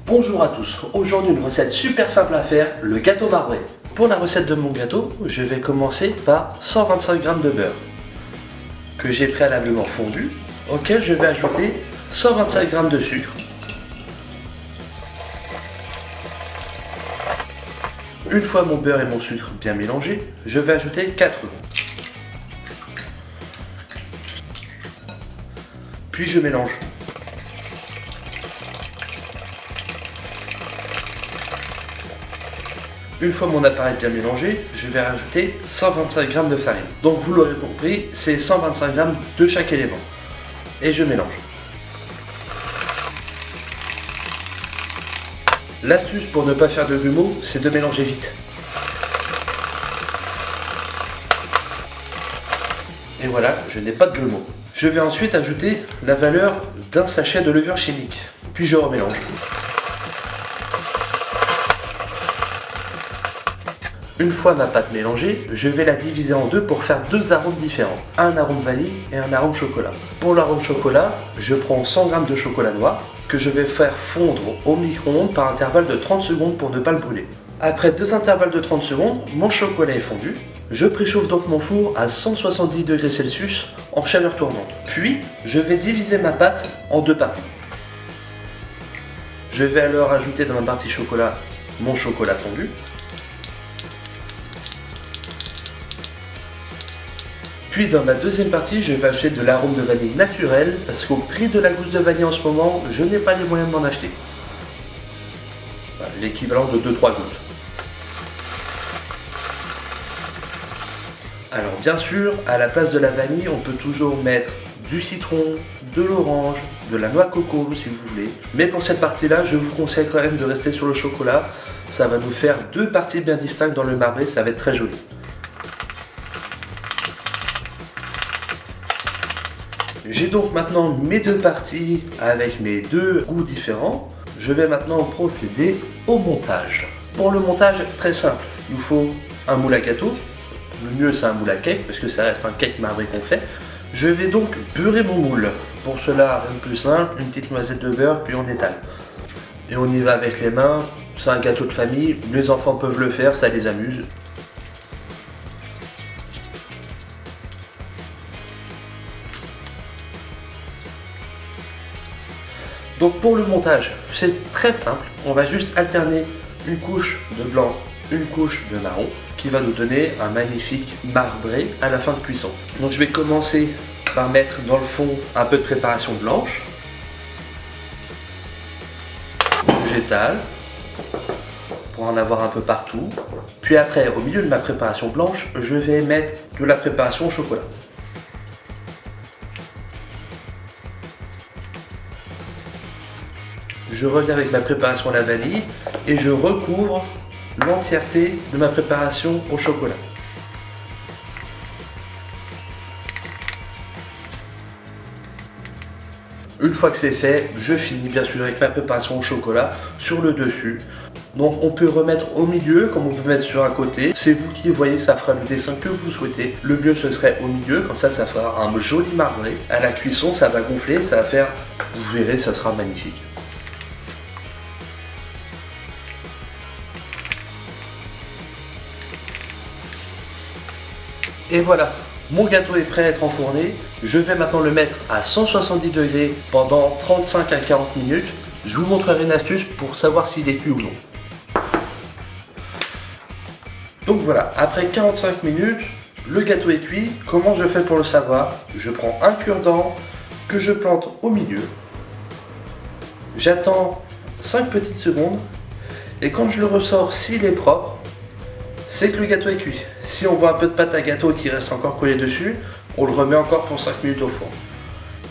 Bonjour à tous, aujourd'hui une recette super simple à faire, le gâteau marbré. Pour la recette de mon gâteau, je vais commencer par 125 g de beurre que j'ai préalablement fondu, auquel je vais ajouter 125 g de sucre, une fois mon beurre et mon sucre bien mélangés, je vais ajouter 4 œufs. Puis je mélange. Une fois mon appareil bien mélangé, je vais rajouter 125 g de farine. Donc vous l'aurez compris, c'est 125 g de chaque élément. Et je mélange. L'astuce pour ne pas faire de grumeaux, c'est de mélanger vite. Et voilà, je n'ai pas de grumeaux. Je vais ensuite ajouter la valeur d'un sachet de levure chimique. Puis je remélange. Une fois ma pâte mélangée, je vais la diviser en deux pour faire deux arômes différents. Un arôme vanille et un arôme chocolat. Pour l'arôme chocolat, je prends 100 g de chocolat noir que je vais faire fondre au micro-ondes par intervalle de 30 secondes pour ne pas le brûler. Après deux intervalles de 30 secondes, mon chocolat est fondu. Je préchauffe donc mon four à 170 degrés Celsius en chaleur tournante. Puis, je vais diviser ma pâte en deux parties. Je vais alors ajouter dans la partie chocolat mon chocolat fondu. Puis dans ma deuxième partie, je vais acheter de l'arôme de vanille naturel parce qu'au prix de la gousse de vanille en ce moment, je n'ai pas les moyens de m'en acheter. L'équivalent de 2-3 gouttes. Alors bien sûr, à la place de la vanille, on peut toujours mettre du citron, de l'orange, de la noix de coco si vous voulez. Mais pour cette partie-là, je vous conseille quand même de rester sur le chocolat. Ça va nous faire deux parties bien distinctes dans le marbré, ça va être très joli. J'ai donc maintenant mes deux parties avec mes deux goûts différents. Je vais maintenant procéder au montage. Pour le montage, très simple. Il nous faut un moule à gâteau. Le mieux c'est un moule à cake parce que ça reste un cake marbré qu'on fait. Je vais donc beurrer mon moule. Pour cela, rien de plus simple, une petite noisette de beurre puis on étale. Et on y va avec les mains. C'est un gâteau de famille. Les enfants peuvent le faire, ça les amuse. Donc pour le montage, c'est très simple, on va juste alterner une couche de blanc, une couche de marron, qui va nous donner un magnifique marbré à la fin de cuisson. Donc je vais commencer par mettre dans le fond un peu de préparation blanche. J'étale pour en avoir un peu partout. Puis après, au milieu de ma préparation blanche, je vais mettre de la préparation au chocolat. Je reviens avec ma préparation à la vanille et je recouvre l'entièreté de ma préparation au chocolat. Une fois que c'est fait, je finis bien sûr avec ma préparation au chocolat sur le dessus. Donc on peut remettre au milieu comme on peut mettre sur un côté. C'est vous qui voyez, ça fera le dessin que vous souhaitez. Le mieux ce serait au milieu, comme ça fera un joli marbré. À la cuisson ça va gonfler, ça va faire, vous verrez, ça sera magnifique. Et voilà, mon gâteau est prêt à être enfourné. Je vais maintenant le mettre à 170 degrés pendant 35 à 40 minutes. Je vous montrerai une astuce pour savoir s'il est cuit ou non. Donc voilà, après 45 minutes, le gâteau est cuit. Comment je fais pour le savoir? Je prends un cure-dent que je plante au milieu. J'attends 5 petites secondes. Et quand je le ressors, s'il est propre, c'est que le gâteau est cuit. Si on voit un peu de pâte à gâteau qui reste encore collé dessus, on le remet encore pour 5 minutes au four.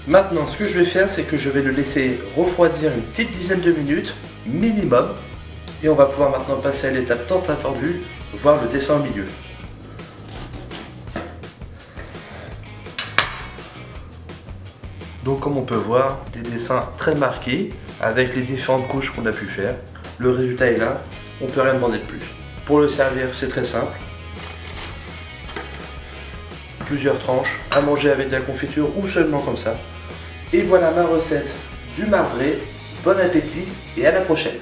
Maintenant, ce que je vais faire, c'est que je vais le laisser refroidir une petite dizaine de minutes, minimum. Et on va pouvoir maintenant passer à l'étape tant attendue, voir le dessin au milieu. Donc comme on peut voir, des dessins très marqués, avec les différentes couches qu'on a pu faire. Le résultat est là, on peut rien demander de plus. Pour le servir, c'est très simple. Plusieurs tranches, à manger avec de la confiture ou seulement comme ça. Et voilà ma recette du marbré. Bon appétit et à la prochaine!